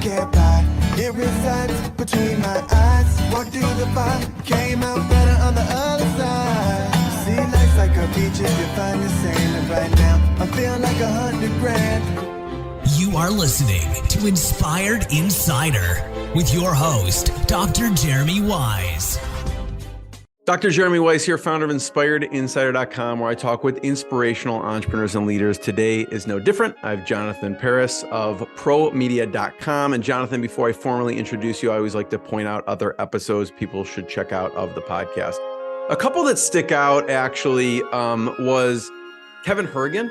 get by. It resides between my eyes. Walked through the fire, came out better on the other side. See, life's like a beach if you find the sand. And right now, I feel like 100 grand. You are listening to Inspired Insider with your host, Dr. Jeremy Wise. Dr. Jeremy Wise here, founder of InspiredInsider.com, where I talk with inspirational entrepreneurs and leaders. Today is no different. I have Jonathan Peress of ProMedia.com. And Jonathan, before I formally introduce you, I always like to point out other episodes people should check out of the podcast. A couple that stick out actually was Kevin Hergen.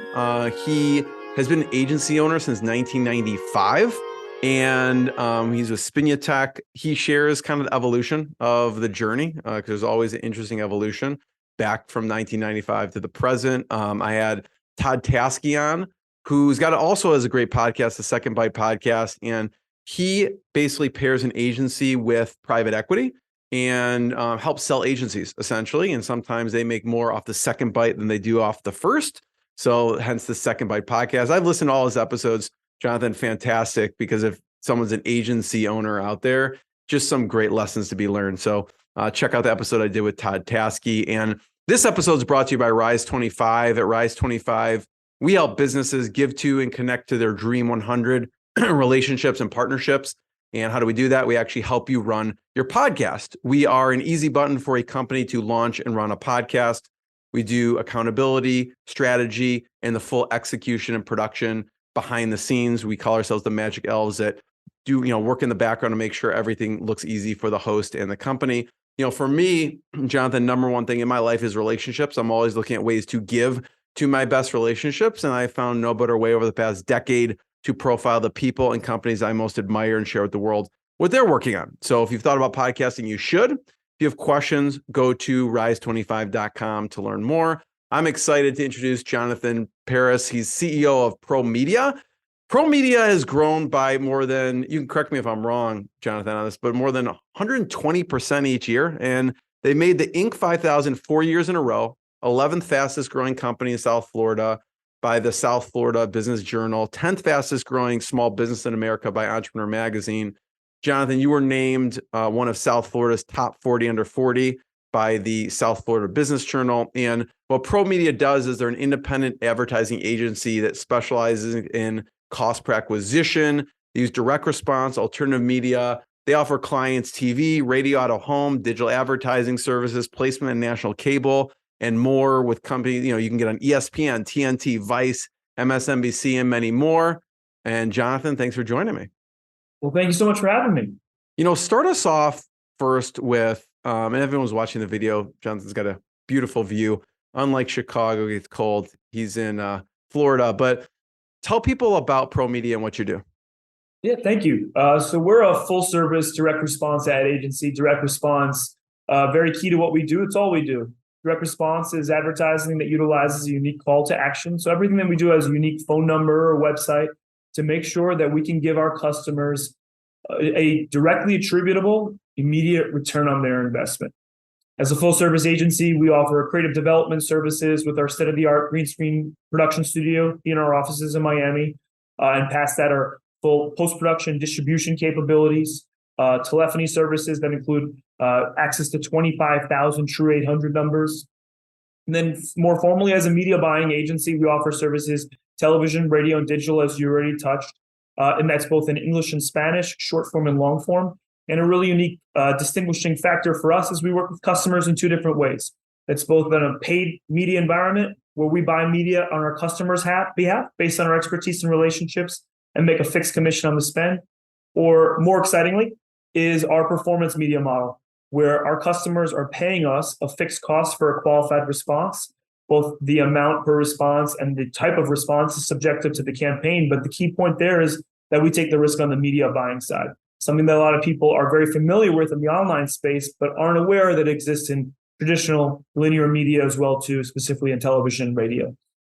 He has been an agency owner since 1995. And he's with Spinutech. He shares kind of the evolution of the journey because there's always an interesting evolution back from 1995 to the present. I had Todd Tasky on, who's got also has a great podcast, the Second Bite podcast. And he basically pairs an agency with private equity and helps sell agencies essentially. And sometimes they make more off the second bite than they do off the first. So hence the Second Bite podcast. I've listened to all his episodes. Jonathan, fantastic, because if someone's an agency owner out there, just some great lessons to be learned. So check out the episode I did with Todd Tasky. And this episode is brought to you by Rise 25. At Rise 25, we help businesses give to and connect to their Dream 100 relationships and partnerships. And how do we do that? We actually help you run your podcast. We are an easy button for a company to launch and run a podcast. We do accountability, strategy, and the full execution and production behind the scenes. We call ourselves the magic elves that do, work in the background to make sure everything looks easy for the host and the company. For me, Jonathan, number one thing in my life is relationships. I'm always looking at ways to give to my best relationships. And I found no better way over the past decade to profile the people and companies I most admire and share with the world what they're working on. So if you've thought about podcasting, you should. If you have questions, go to rise25.com to learn more. I'm excited to introduce Jonathan Peress. He's CEO of ProMedia. ProMedia has grown by more than, you can correct me if I'm wrong, Jonathan, on this, but more than 120% each year. And they made the Inc. 5000 4 years in a row, 11th fastest growing company in South Florida by the South Florida Business Journal, 10th fastest growing small business in America by Entrepreneur Magazine. Jonathan, you were named one of South Florida's top 40 under 40 by the South Florida Business Journal. And what ProMedia does is they're an independent advertising agency that specializes in cost per acquisition. They use direct response, alternative media. They offer clients TV, radio, out of home, digital advertising services, placement in national cable, and more with companies. You can get on ESPN, TNT, Vice, MSNBC, and many more. And Jonathan, thanks for joining me. Well, thank you so much for having me. Start us off first with, and everyone's watching the video, Jonathan's got a beautiful view. Unlike Chicago, it's cold. He's in Florida. But tell people about ProMedia and what you do. Yeah, thank you. So we're a full-service direct response ad agency. Direct response, very key to what we do. It's all we do. Direct response is advertising that utilizes a unique call to action. So everything that we do has a unique phone number or website to make sure that we can give our customers a directly attributable, immediate return on their investment. As a full-service agency, we offer creative development services with our state-of-the-art green screen production studio in our offices in Miami. And past that are full post-production distribution capabilities, telephony services that include access to 25,000 true 800 numbers. And then more formally, as a media buying agency, we offer services, television, radio, and digital, as you already touched. And that's both in English and Spanish, short form and long form. And a really unique distinguishing factor for us is we work with customers in two different ways. It's both in a paid media environment where we buy media on our customers' behalf based on our expertise and relationships and make a fixed commission on the spend. Or more excitingly is our performance media model, where our customers are paying us a fixed cost for a qualified response. Both the amount per response and the type of response is subjective to the campaign. But the key point there is that we take the risk on the media buying side, something that a lot of people are very familiar with in the online space, but aren't aware that exists in traditional linear media as well, too, specifically in television and radio. And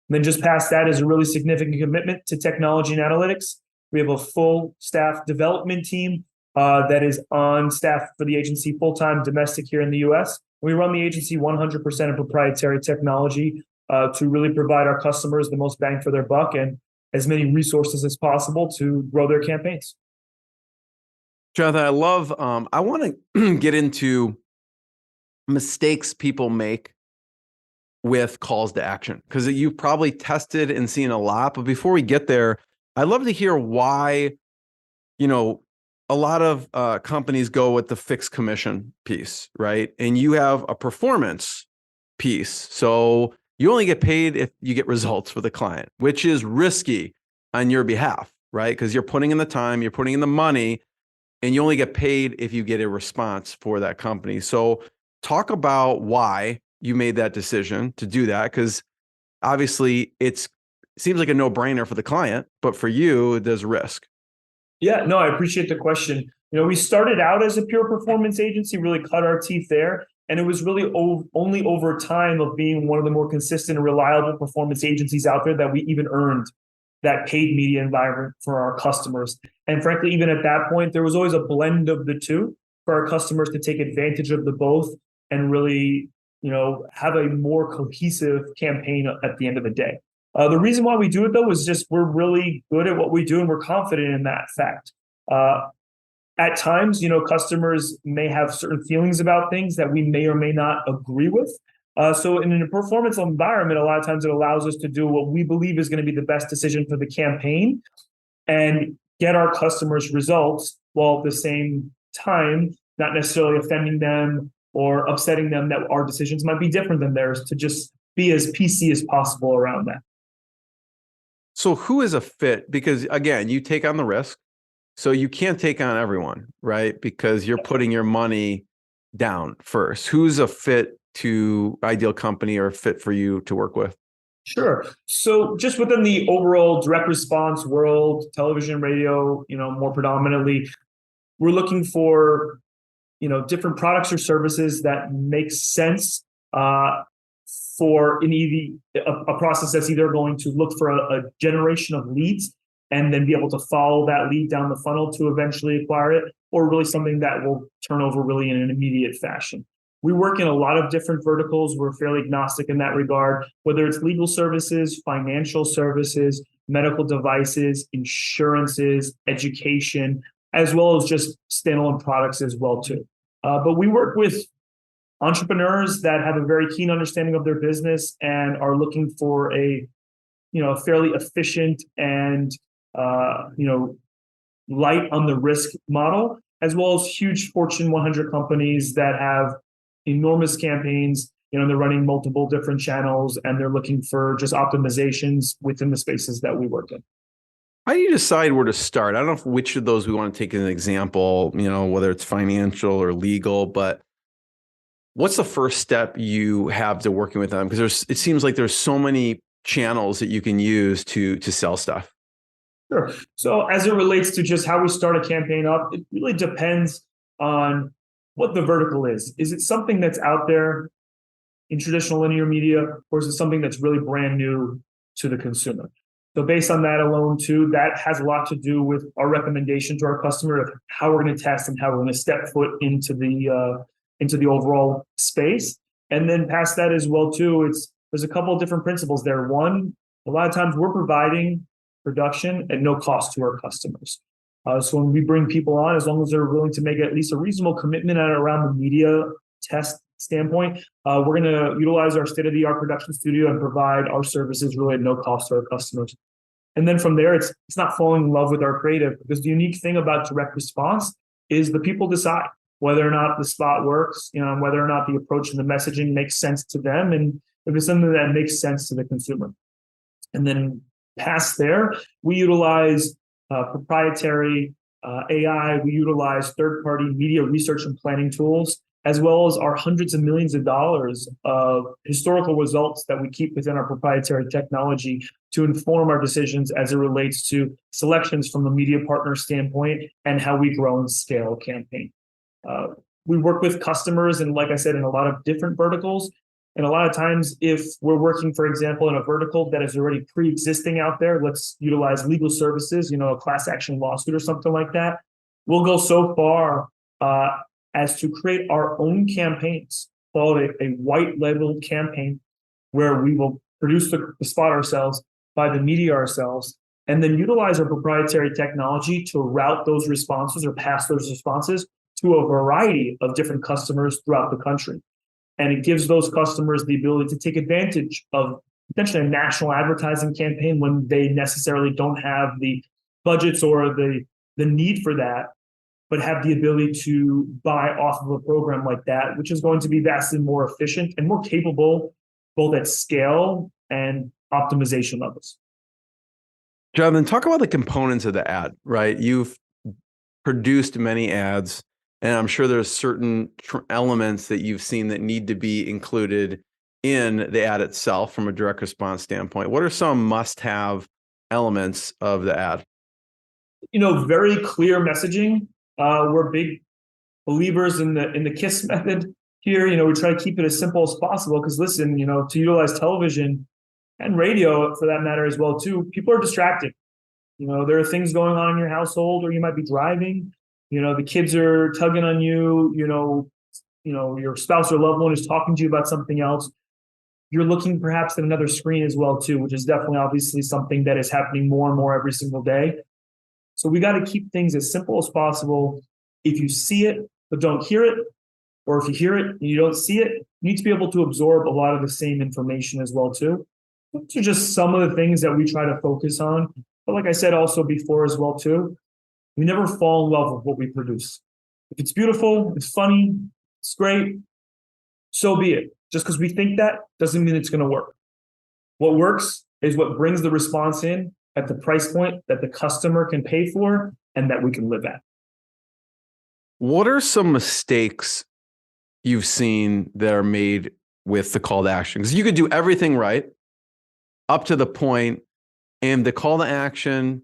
then just past that is a really significant commitment to technology and analytics. We have a full staff development team that is on staff for the agency full-time domestic here in the US. We run the agency 100% of proprietary technology to really provide our customers the most bang for their buck and as many resources as possible to grow their campaigns. Jonathan, I love, I want to get into mistakes people make with calls to action, because you've probably tested and seen a lot. But before we get there, I'd love to hear why, a lot of companies go with the fixed commission piece, right? And you have a performance piece. So you only get paid if you get results for the client, which is risky on your behalf, right? Because you're putting in the time, you're putting in the money, and you only get paid if you get a response for that company. So talk about why you made that decision to do that, because obviously it seems like a no-brainer for the client, but for you, there's risk. Yeah, no, I appreciate the question. We started out as a pure performance agency, really cut our teeth there. And it was really only over time of being one of the more consistent and reliable performance agencies out there that we even earned that paid media environment for our customers. And frankly, even at that point, there was always a blend of the two for our customers to take advantage of the both and really, have a more cohesive campaign at the end of the day. The reason why we do it, though, is just we're really good at what we do and we're confident in that fact. At times, customers may have certain feelings about things that we may or may not agree with. So in a performance environment, a lot of times it allows us to do what we believe is going to be the best decision for the campaign and get our customers results, while at the same time, not necessarily offending them or upsetting them that our decisions might be different than theirs, to just be as PC as possible around that. So who is a fit? Because again, you take on the risk. So you can't take on everyone, right? Because you're putting your money down first. Who's a fit to ideal company or fit for you to work with? Sure. So just within the overall direct response world, television, radio, more predominantly, we're looking for, different products or services that make sense for a process that's either going to look for a generation of leads and then be able to follow that lead down the funnel to eventually acquire it, or really something that will turn over really in an immediate fashion. We work in a lot of different verticals. We're fairly agnostic in that regard, whether it's legal services, financial services, medical devices, insurances, education, as well as just standalone products as well too. But we work with entrepreneurs that have a very keen understanding of their business and are looking for a fairly efficient and light on the risk model, as well as huge Fortune 100 companies that have enormous campaigns. They're running multiple different channels and they're looking for just optimizations within the spaces that we work in. How do you decide where to start? I don't know which of those we want to take as an example, whether it's financial or legal, but what's the first step you have to working with them? Because it seems like there's so many channels that you can use to sell stuff. Sure. So as it relates to just how we start a campaign up, it really depends on what the vertical is. Is it something that's out there in traditional linear media, or is it something that's really brand new to the consumer? So based on that alone too, that has a lot to do with our recommendation to our customer of how we're going to test and how we're going to step foot into the overall space. And then past that as well too, there's a couple of different principles there. One, a lot of times we're providing production at no cost to our customers. So when we bring people on, as long as they're willing to make at least a reasonable commitment around the media test standpoint, we're going to utilize our state-of-the-art production studio and provide our services really at no cost to our customers. And then from there, it's not falling in love with our creative, because the unique thing about direct response is the people decide whether or not the spot works, and whether or not the approach and the messaging makes sense to them, and if it's something that makes sense to the consumer. And then past there, we utilize proprietary AI. We utilize third-party media research and planning tools, as well as our hundreds of millions of dollars of historical results that we keep within our proprietary technology to inform our decisions as it relates to selections from a media partner standpoint and how we grow and scale a campaign. We work with customers, and like I said, in a lot of different verticals. And a lot of times, if we're working, for example, in a vertical that is already pre-existing out there, let's utilize legal services, a class action lawsuit or something like that. We'll go so far as to create our own campaigns, call it a white labeled campaign, where we will produce the spot ourselves, buy the media ourselves, and then utilize our proprietary technology to route those responses or pass those responses to a variety of different customers throughout the country. And it gives those customers the ability to take advantage of potentially a national advertising campaign when they necessarily don't have the budgets or the need for that, but have the ability to buy off of a program like that, which is going to be vastly more efficient and more capable, both at scale and optimization levels. Jonathan, talk about the components of the ad, right? You've produced many ads, and I'm sure there's certain elements that you've seen that need to be included in the ad itself from a direct response standpoint. What are some must-have elements of the ad? Very clear messaging. We're big believers in the KISS method here. We try to keep it as simple as possible because listen, to utilize television and radio for that matter as well too, people are distracted. There are things going on in your household, or you might be driving. The kids are tugging on you. Your spouse or loved one is talking to you about something else. You're looking perhaps at another screen as well too, which is definitely obviously something that is happening more and more every single day. So we got to keep things as simple as possible. If you see it but don't hear it, or if you hear it and you don't see it, you need to be able to absorb a lot of the same information as well too. Those are just some of the things that we try to focus on. But like I said also before as well too, we never fall in love with what we produce. If it's beautiful, it's funny, it's great, so be it. Just because we think that doesn't mean it's going to work. What works is what brings the response in at the price point that the customer can pay for and that we can live at. What are some mistakes you've seen that are made with the call to action? Because you could do everything right up to the point, and the call to action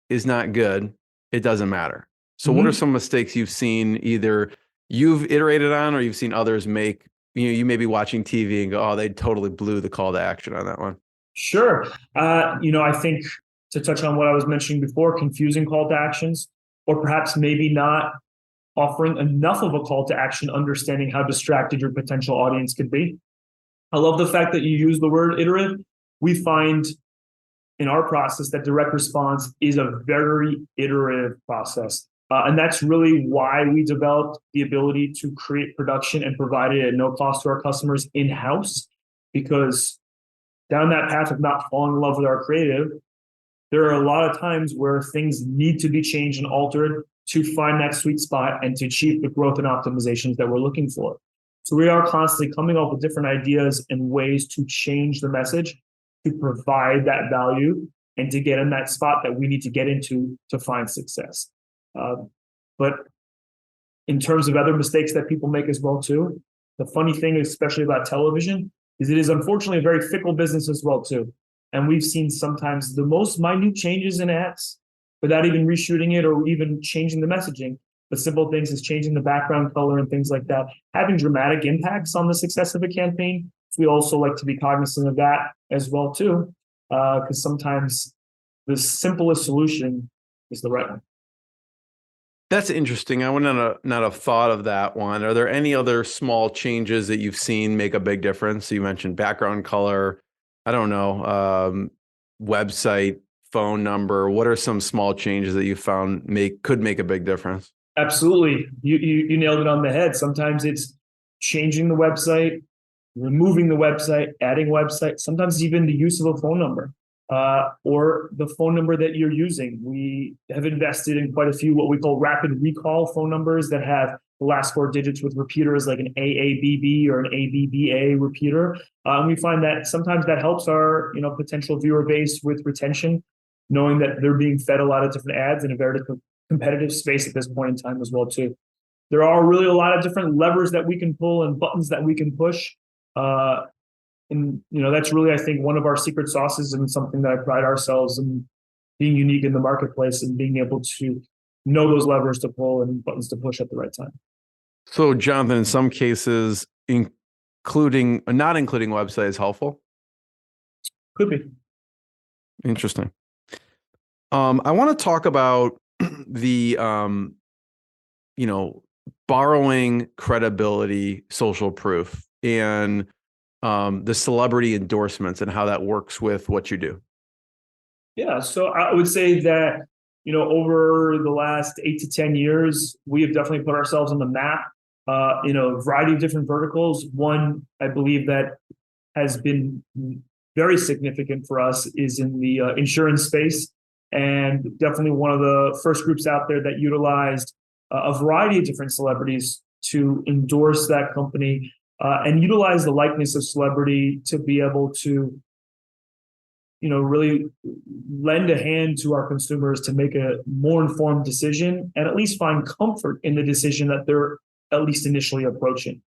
is not good. It doesn't matter. So what are some mistakes you've seen either you've iterated on or you've seen others make? You may be watching TV and go, oh, they totally blew the call to action on that one. Sure. I think to touch on what I was mentioning before, confusing call to actions, or perhaps maybe not offering enough of a call to action, understanding how distracted your potential audience could be. I love the fact that you use the word iterative. We find in our process that direct response is a very iterative process. And that's really why we developed the ability to create production and provide it at no cost to our customers in-house, because down that path of not falling in love with our creative, there are a lot of times where things need to be changed and altered to find that sweet spot and to achieve the growth and optimizations that we're looking for. So we are constantly coming up with different ideas and ways to change the message to provide that value and to get in that spot that we need to get into to find success. But in terms of other mistakes that people make as well too, the funny thing, especially about television, is it is unfortunately a very fickle business as well too. And we've seen sometimes the most minute changes in ads without even reshooting it or even changing the messaging. But simple things as changing the background color and things like that, having dramatic impacts on the success of a campaign. So we also like to be cognizant of that as well too, because sometimes the simplest solution is the right one. That's interesting. I would not have thought of that one. Are there any other small changes that you've seen make a big difference? So you mentioned background color, I don't know, website, phone number. What are some small changes that you found could make a big difference? Absolutely. You nailed it on the head. Sometimes it's changing the website, removing the website, adding website, sometimes even the use of a phone number. Or the phone number that you're using. We have invested in quite a few what we call rapid recall phone numbers that have the last four digits with repeaters like an AABB or an ABBA repeater. And we find that sometimes that helps our potential viewer base with retention, knowing that they're being fed a lot of different ads in a very competitive space at this point in time as well too. There are really a lot of different levers that we can pull and buttons that we can push. And that's really, I think, one of our secret sauces and something that I pride ourselves in being unique in the marketplace and being able to know those levers to pull and buttons to push at the right time. So, Jonathan, in some cases, not including website is helpful? Could be. Interesting. I want to talk about the, borrowing credibility, social proof, and the celebrity endorsements and how that works with what you do. Yeah, so I would say that, over the last 8 to 10 years, we have definitely put ourselves on the map in a variety of different verticals. One, I believe that has been very significant for us is in the insurance space, and definitely one of the first groups out there that utilized a variety of different celebrities to endorse that company and utilize the likeness of celebrity to be able to really lend a hand to our consumers to make a more informed decision and at least find comfort in the decision that they're at least initially approaching.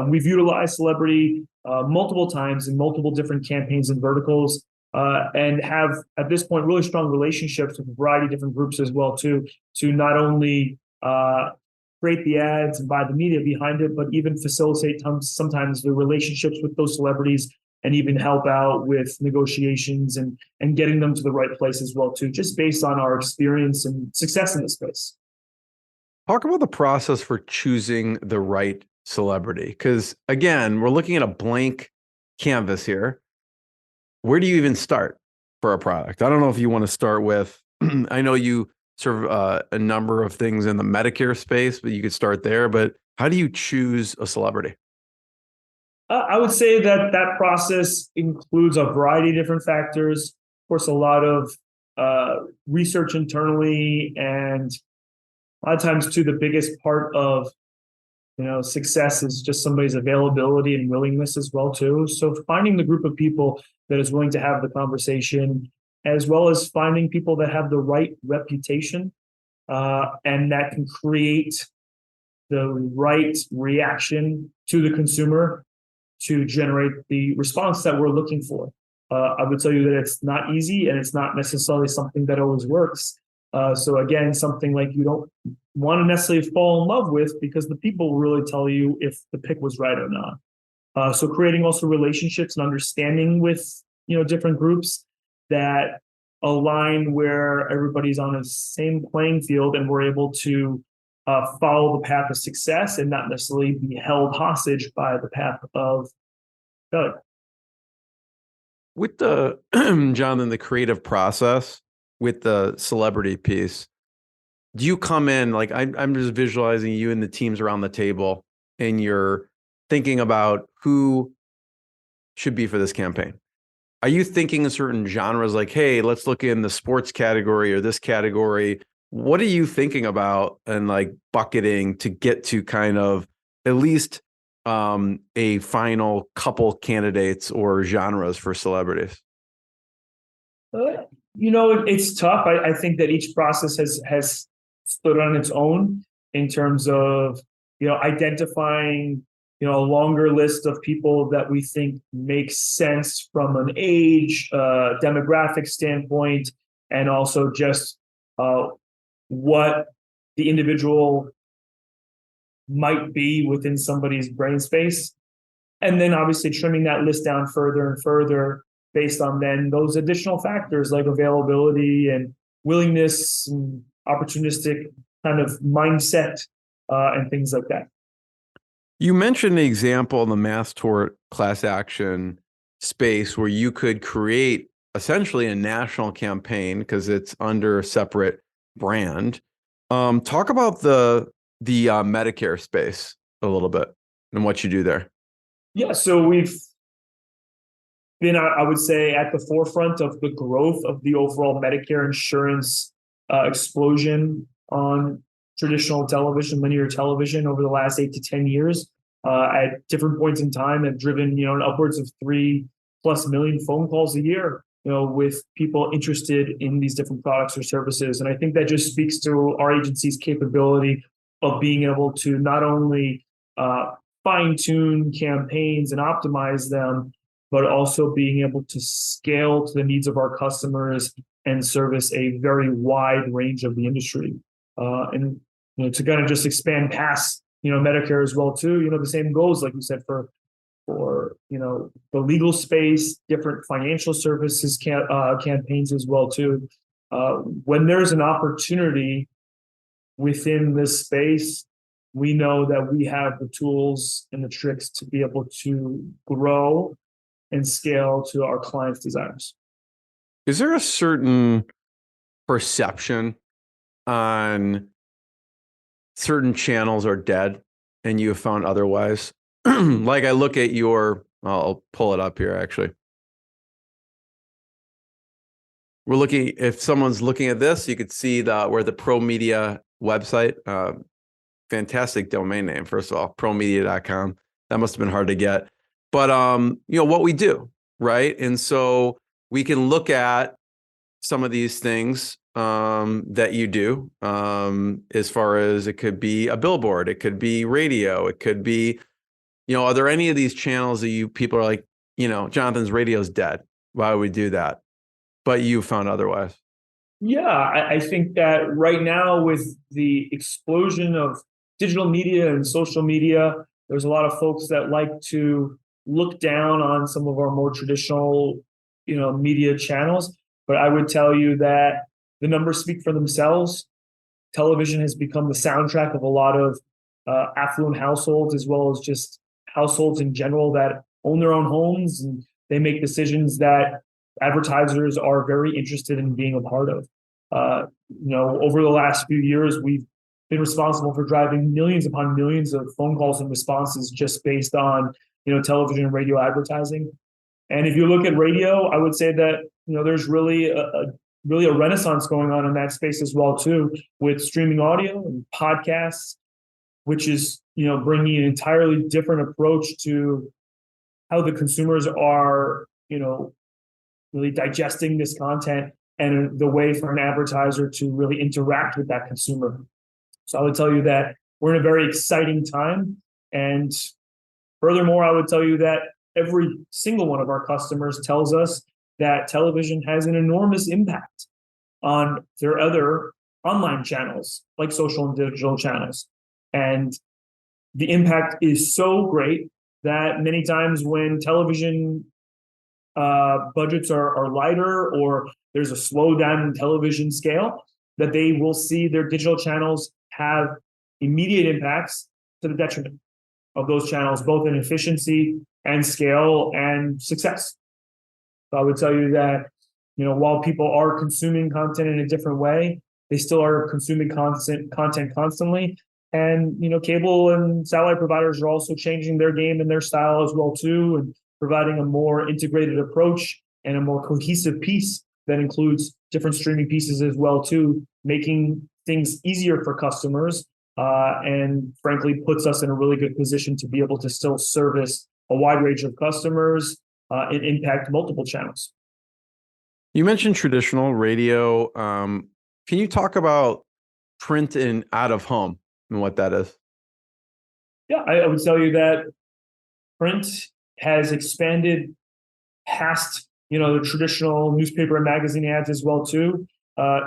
We've utilized celebrity multiple times in multiple different campaigns and verticals, and have at this point really strong relationships with a variety of different groups as well too, to not only create the ads and buy the media behind it, but even facilitate sometimes the relationships with those celebrities and even help out with negotiations and getting them to the right place as well too, just based on our experience and success in the space. Talk about the process for choosing the right celebrity. Because again, we're looking at a blank canvas here. Where do you even start for a product? I don't know if you want to start with, I know you serve a number of things in the Medicare space, but you could start there. But how do you choose a celebrity? I would say that process includes a variety of different factors. Of course, a lot of research internally, and a lot of times too, the biggest part of success is just somebody's availability and willingness as well too. So finding the group of people that is willing to have the conversation, as well as finding people that have the right reputation and that can create the right reaction to the consumer to generate the response that we're looking for. I would tell you that it's not easy and it's not necessarily something that always works. So again, something like you don't want to necessarily fall in love with, because the people will really tell you if the pick was right or not. So creating also relationships and understanding with different groups that align where everybody's on the same playing field and we're able to follow the path of success and not necessarily be held hostage by the path of failure. With the Jonathan, the creative process with the celebrity piece, do you come in like I'm just visualizing you and the teams around the table, and you're thinking about who should be for this campaign? Are you thinking in certain genres like, hey, let's look in the sports category or this category? What are you thinking about and like bucketing to get to kind of at least a final couple candidates or genres for celebrities? It's tough. I think that each process has stood on its own in terms of identifying a longer list of people that we think makes sense from an age, demographic standpoint, and also just what the individual might be within somebody's brain space. And then obviously trimming that list down further and further based on then those additional factors like availability and willingness and opportunistic kind of mindset and things like that. You mentioned the example in the mass tort class action space where you could create essentially a national campaign because it's under a separate brand. Talk about the Medicare space a little bit and what you do there. Yeah, so we've been, I would say, at the forefront of the growth of the overall Medicare insurance explosion on traditional television, linear television over the last 8 to 10 years. At different points in time, have driven upwards of 3+ million phone calls a year, with people interested in these different products or services. And I think that just speaks to our agency's capability of being able to not only fine-tune campaigns and optimize them, but also being able to scale to the needs of our customers and service a very wide range of the industry. And to kind of just expand past Medicare as well too. The same goes, like you said, for the legal space, different financial services campaigns as well too. When there's an opportunity within this space, we know that we have the tools and the tricks to be able to grow and scale to our clients' desires. Is there a certain perception on certain channels are dead and you have found otherwise? Like I look at I'll pull it up here actually. If someone's looking at this, you could see where the ProMedia website, fantastic domain name, first of all, ProMedia.com. That must have been hard to get. But, what we do, right? And so we can look at some of these things that you do, as far as it could be a billboard, it could be radio, it could be, are there any of these channels that people are like, Jonathan's radio's dead. Why would we do that? But you found otherwise. Yeah, I think that right now with the explosion of digital media and social media, there's a lot of folks that like to look down on some of our more traditional, media channels. But I would tell you that the numbers speak for themselves. Television has become the soundtrack of a lot of affluent households, as well as just households in general that own their own homes, and they make decisions that advertisers are very interested in being a part of. Over the last few years, we've been responsible for driving millions upon millions of phone calls and responses just based on, television and radio advertising. And if you look at radio, I would say that, there's really a renaissance going on in that space as well, too, with streaming audio and podcasts, which is, bringing an entirely different approach to how the consumers are, really digesting this content and the way for an advertiser to really interact with that consumer. So I would tell you that we're in a very exciting time. And furthermore, I would tell you that every single one of our customers tells us that television has an enormous impact on their other online channels, like social and digital channels. And the impact is so great that many times when television budgets are lighter, or there's a slowdown in television scale, that they will see their digital channels have immediate impacts to the detriment of those channels, both in efficiency and scale and success. So I would tell you that, while people are consuming content in a different way, they still are consuming content constantly. And, cable and satellite providers are also changing their game and their style as well, too, and providing a more integrated approach and a more cohesive piece that includes different streaming pieces as well, too, making things easier for customers, and frankly puts us in a really good position to be able to still service a wide range of customers and impact multiple channels. You mentioned traditional radio. Can you talk about print and out of home and what that is? Yeah, I would tell you that print has expanded past, the traditional newspaper and magazine ads as well, too.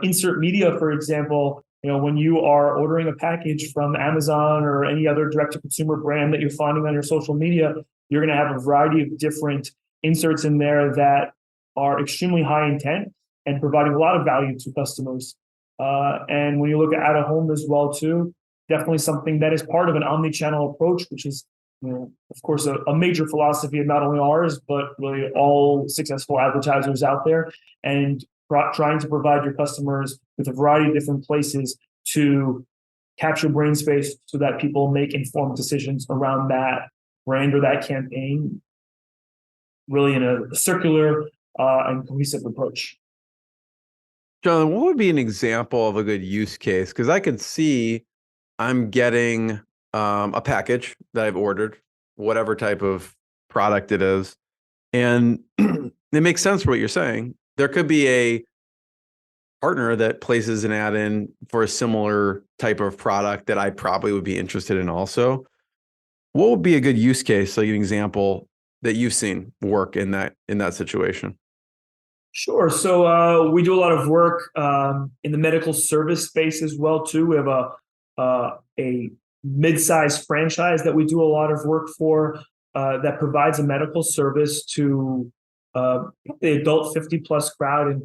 Insert media, for example, when you are ordering a package from Amazon or any other direct-to-consumer brand that you're finding on your social media, you're going to have a variety of different inserts in there that are extremely high intent and providing a lot of value to customers. And when you look at out-of-home as well, too, definitely something that is part of an omni-channel approach, which is, of course, a major philosophy of not only ours, but really all successful advertisers out there, and trying to provide your customers with a variety of different places to capture brain space so that people make informed decisions around that brand or that campaign, really in a circular and cohesive approach. Jonathan, what would be an example of a good use case? Because I could see I'm getting a package that I've ordered, whatever type of product it is. And it makes sense for what you're saying. There could be a partner that places an ad in for a similar type of product that I probably would be interested in also. What would be a good use case, like an example that you've seen work in that situation? Sure. So we do a lot of work in the medical service space as well, too. We have a mid-sized franchise that we do a lot of work for that provides a medical service to the adult 50-plus crowd. And,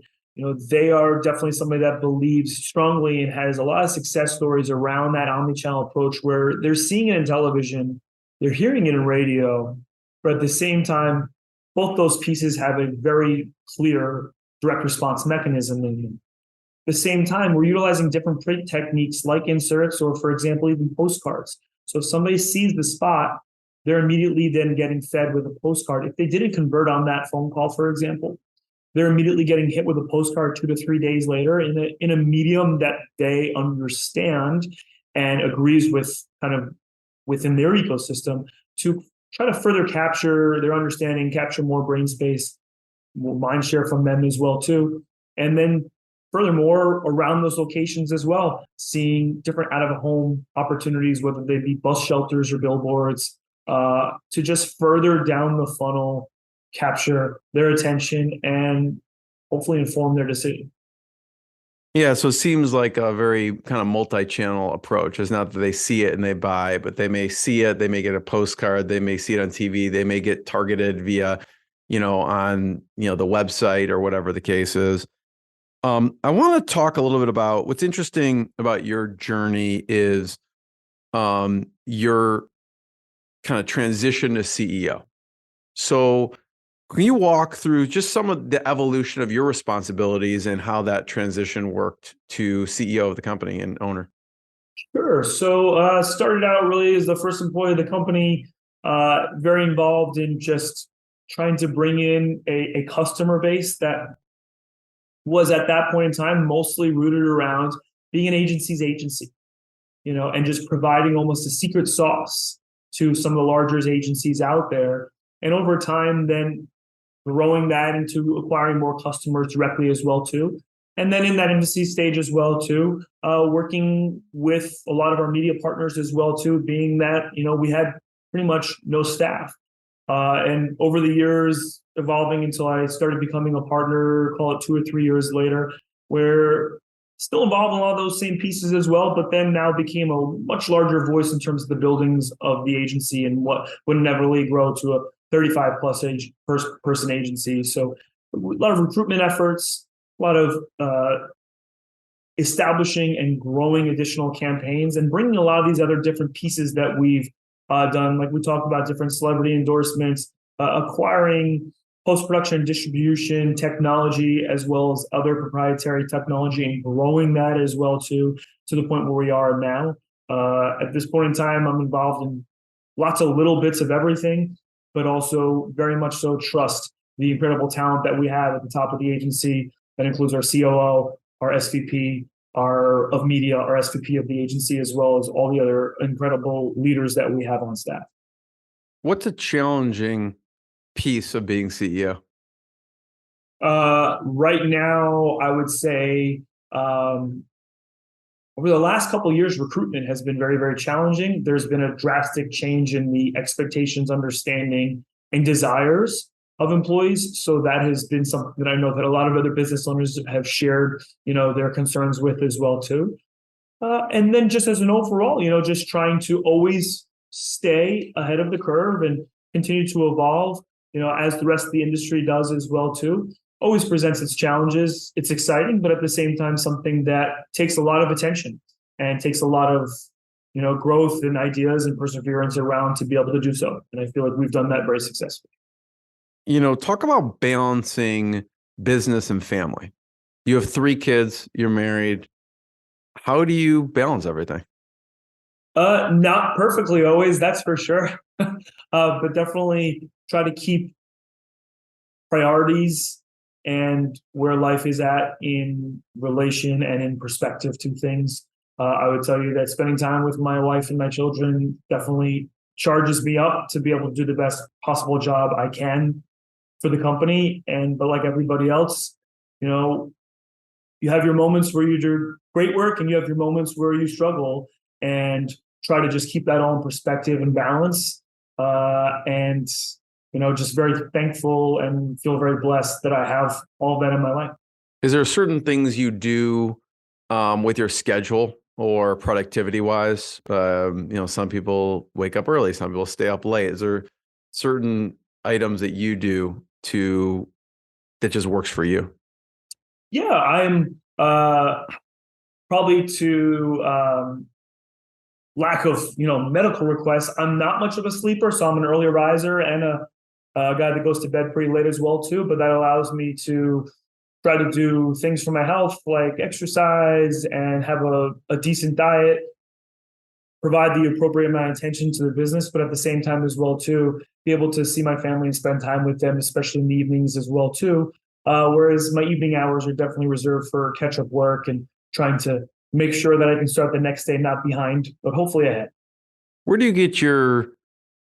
they are definitely somebody that believes strongly and has a lot of success stories around that omni-channel approach, where they're seeing it in television, they're hearing it in radio, but at the same time, both those pieces have a very clear direct response mechanism. And at the same time, we're utilizing different print techniques like inserts or, for example, even postcards. So if somebody sees the spot, they're immediately then getting fed with a postcard. If they didn't convert on that phone call, for example, they're immediately getting hit with a postcard 2 to 3 days later in a medium that they understand and agrees with, kind of within their ecosystem, to try to further capture their understanding, capture more brain space, more mind share from them as well too. And then furthermore, around those locations as well, seeing different out of home opportunities, whether they be bus shelters or billboards, to just further down the funnel, capture their attention and hopefully inform their decision. Yeah, so it seems like a very kind of multi-channel approach. It's not that they see it and they buy, but they may see it, they may get a postcard, they may see it on TV, they may get targeted via, on, the website or whatever the case is. I want to talk a little bit about what's interesting about your journey is your kind of transition to CEO. So can you walk through just some of the evolution of your responsibilities and how that transition worked to CEO of the company and owner? Sure. So started out really as the first employee of the company, very involved in just trying to bring in a customer base that was at that point in time mostly rooted around being an agency's agency, and just providing almost a secret sauce to some of the larger agencies out there. And over time, then growing that into acquiring more customers directly as well too. And then in that infancy stage as well too, working with a lot of our media partners as well too, being that, we had pretty much no staff. And over the years, evolving until I started becoming a partner, call it 2 or 3 years later, where still involved in a lot of those same pieces as well, but then now became a much larger voice in terms of the buildings of the agency and what would inevitably grow to a 35 plus person agency. So a lot of recruitment efforts, a lot of establishing and growing additional campaigns and bringing a lot of these other different pieces that we've done. Like we talked about different celebrity endorsements, acquiring post-production and distribution technology, as well as other proprietary technology, and growing that as well too, to the point where we are now. At this point in time, I'm involved in lots of little bits of everything, but also very much so trust the incredible talent that we have at the top of the agency. That includes our COO, our SVP, our of media, our SVP of the agency, as well as all the other incredible leaders that we have on staff. What's a challenging piece of being CEO? Right now, I would say over the last couple of years, recruitment has been very, very challenging. There's been a drastic change in the expectations, understanding, and desires of employees. So that has been something that I know that a lot of other business owners have shared, their concerns with as well too. And then just as an overall, just trying to always stay ahead of the curve and continue to evolve, as the rest of the industry does as well too. Always presents its challenges. It's exciting, but at the same time, something that takes a lot of attention and takes a lot of, growth and ideas and perseverance around to be able to do so. And I feel like we've done that very successfully. Talk about balancing business and family. You have 3 kids, you're married. How do you balance everything? Not perfectly always, that's for sure. But definitely try to keep priorities and where life is at in relation and in perspective to things. I would tell you that spending time with my wife and my children definitely charges me up to be able to do the best possible job I can for the company. But like everybody else, you have your moments where you do great work and you have your moments where you struggle, and try to just keep that all in perspective and balance. And just very thankful and feel very blessed that I have all that in my life. Is there certain things you do with your schedule or productivity wise? Some people wake up early, some people stay up late. Is there certain items that you do that just works for you? Yeah, I'm probably to lack of medical requests. I'm not much of a sleeper, so I'm an early riser and a guy that goes to bed pretty late as well too. But that allows me to try to do things for my health, like exercise and have a decent diet, provide the appropriate amount of attention to the business, but at the same time as well, too, be able to see my family and spend time with them, especially in the evenings as well, too. Whereas my evening hours are definitely reserved for catch-up work and trying to make sure that I can start the next day not behind, but hopefully ahead. Where do you get your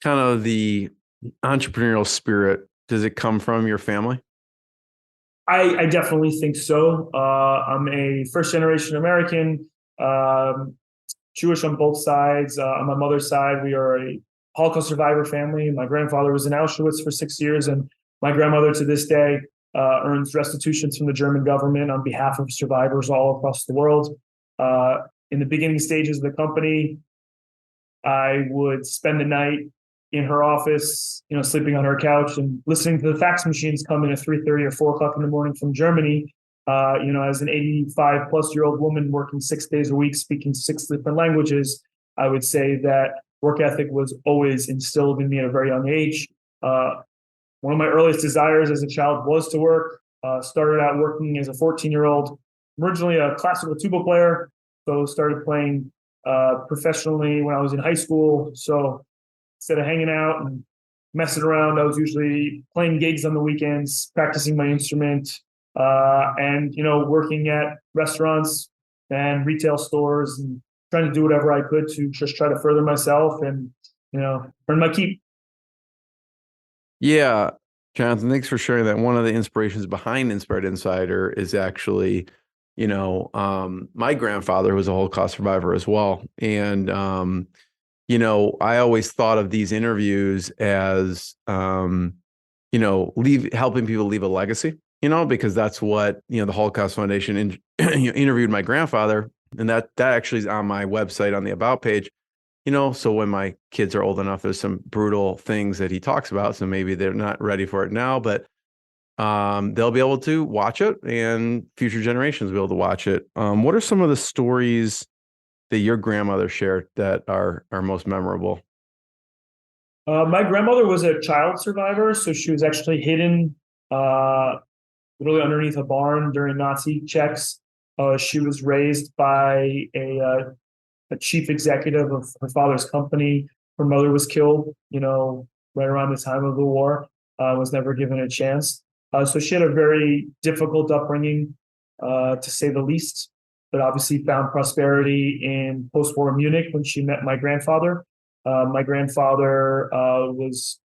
kind of the entrepreneurial spirit? Does it come from your family? I definitely think so. I'm a first-generation American, Jewish on both sides. On my mother's side, we are a Holocaust survivor family. My grandfather was in Auschwitz for 6 years, and my grandmother to this day earns restitutions from the German government on behalf of survivors all across the world. In the beginning stages of the company, I would spend the night in her office, sleeping on her couch and listening to the fax machines come in at 3:30 or 4 o'clock in the morning from Germany. As an 85-plus-year-old woman working 6 days a week, speaking 6 different languages, I would say that work ethic was always instilled in me at a very young age. One of my earliest desires as a child was to work. Started out working as a 14-year-old, originally a classical tuba player, so started playing professionally when I was in high school. So instead of hanging out and messing around, I was usually playing gigs on the weekends, practicing my instrument, and working at restaurants and retail stores and trying to do whatever I could to just try to further myself and earn my keep. Yeah, Jonathan, thanks for sharing that. One of the inspirations behind Inspired Insider is actually, my grandfather was a Holocaust survivor as well. And, I always thought of these interviews as, helping people leave a legacy, because that's what, the Holocaust Foundation interviewed my grandfather. And that actually is on my website on the About page. So when my kids are old enough, there's some brutal things that he talks about. So maybe they're not ready for it now, but they'll be able to watch it and future generations will be able to watch it. What are some of the stories that your grandmother shared that are most memorable? My grandmother was a child survivor, so she was actually hidden literally underneath a barn during Nazi checks. She was raised by a chief executive of her father's company. Her mother was killed, right around the time of the war, was never given a chance. So she had a very difficult upbringing, to say the least, but obviously found prosperity in post-war Munich when she met my grandfather. My grandfather lived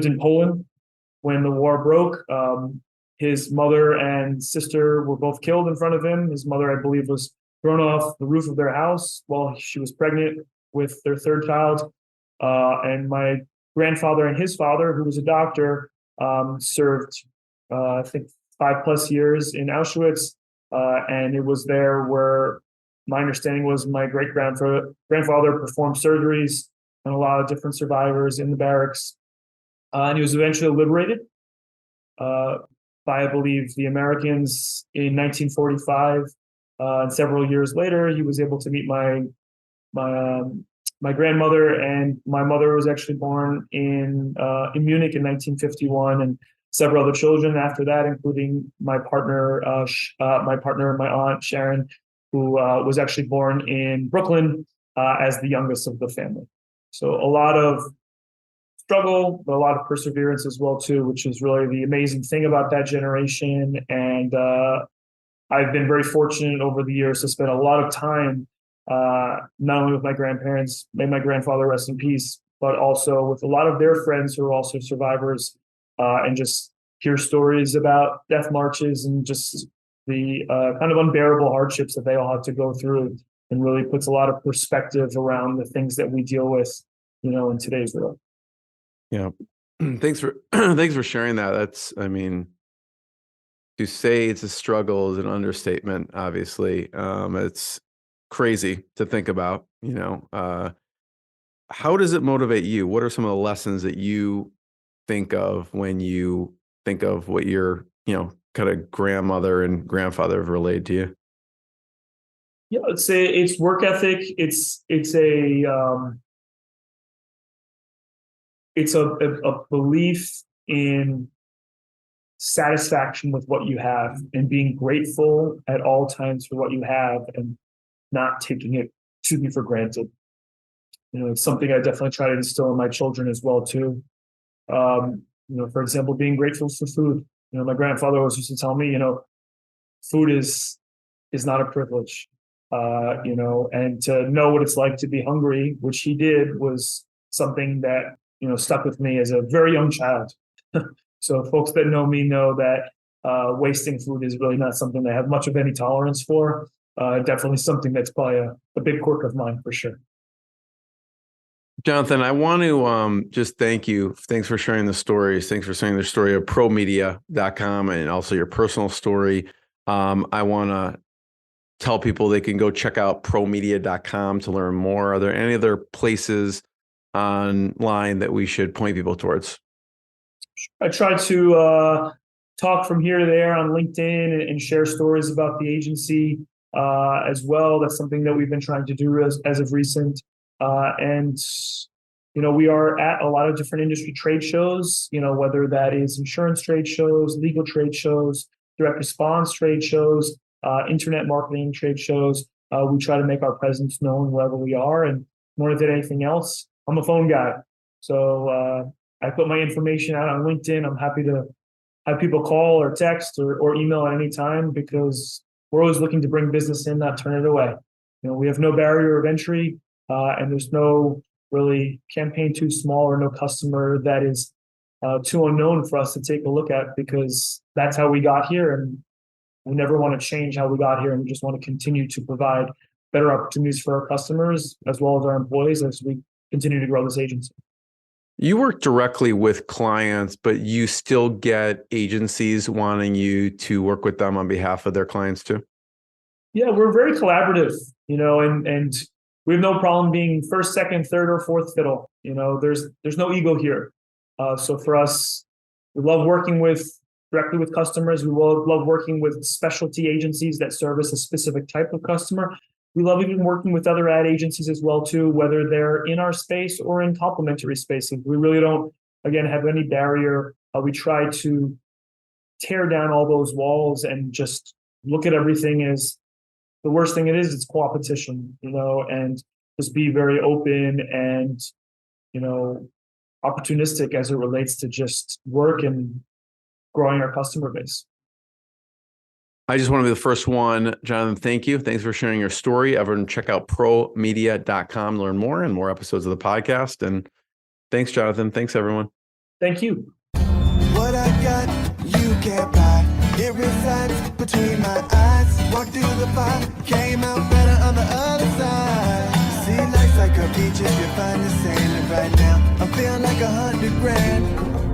in Poland when the war broke. His mother and sister were both killed in front of him. His mother, I believe, was thrown off the roof of their house while she was pregnant with their third child. And my grandfather and his father, who was a doctor, served, I think, 5+ years in Auschwitz. And it was there where my understanding was my grandfather performed surgeries on a lot of different survivors in the barracks. And he was eventually liberated by, I believe, the Americans in 1945. And several years later, he was able to meet my grandmother, and my mother was actually born in Munich in 1951, and several other children after that, including my partner, my aunt Sharon, who was actually born in Brooklyn as the youngest of the family. So a lot of struggle, but a lot of perseverance as well too, which is really the amazing thing about that generation. And I've been very fortunate over the years to spend a lot of time, not only with my grandparents, may my grandfather rest in peace, but also with a lot of their friends who are also survivors, and just hear stories about death marches and just the kind of unbearable hardships that they all had to go through, and really puts a lot of perspective around the things that we deal with, in today's world. Yeah. Thanks for sharing that. That's, to say it's a struggle is an understatement, obviously. It's crazy to think about, how does it motivate you? What are some of the lessons that you think of when you think of what your, kind of grandmother and grandfather have relayed to you? Yeah, it's work ethic. It's a belief in satisfaction with what you have and being grateful at all times for what you have and not taking it for granted. It's something I definitely try to instill in my children as well too. For example, being grateful for food. My grandfather always used to tell me, food is not a privilege. And to know what it's like to be hungry, which he did, was something that, stuck with me as a very young child. So folks that know me know that wasting food is really not something I have much of any tolerance for. Definitely something that's probably a big quirk of mine for sure. Jonathan, I want to just thank you. Thanks for sharing the stories. Thanks for sharing the story of ProMedia.com and also your personal story. I want to tell people they can go check out ProMedia.com to learn more. Are there any other places online that we should point people towards? I try to talk from here to there on LinkedIn and share stories about the agency as well. That's something that we've been trying to do as of recent. We are at a lot of different industry trade shows, whether that is insurance trade shows, legal trade shows, direct response trade shows, internet marketing trade shows. We try to make our presence known wherever we are. And more than anything else, I'm a phone guy. So I put my information out on LinkedIn. I'm happy to have people call or text or email at any time, because we're always looking to bring business in, not turn it away. We have no barrier of entry. And there's no really campaign too small or no customer that is too unknown for us to take a look at, because that's how we got here. And we never want to change how we got here. And we just want to continue to provide better opportunities for our customers as well as our employees as we continue to grow this agency. You work directly with clients, but you still get agencies wanting you to work with them on behalf of their clients too? Yeah, we're very collaborative, and we have no problem being first, second, third, or fourth fiddle. There's no ego here. So for us, we love working directly with customers. We love working with specialty agencies that service a specific type of customer. We love even working with other ad agencies as well too, whether they're in our space or in complementary spaces. We really don't, again, have any barrier. We try to tear down all those walls and just look at everything as the worst thing it's competition, and just be very open and, opportunistic as it relates to just work and growing our customer base. I just want to be the first one. Jonathan, thank you. Thanks for sharing your story. Everyone check out ProMedia.com to learn more and more episodes of the podcast. And thanks, Jonathan. Thanks, everyone. Thank you. What I got, you can't buy. It resides between my eyes. Walked through the fire, came out better on the other side. See, life's like a beach if you find the sailing right now. I'm feeling like $100 grand.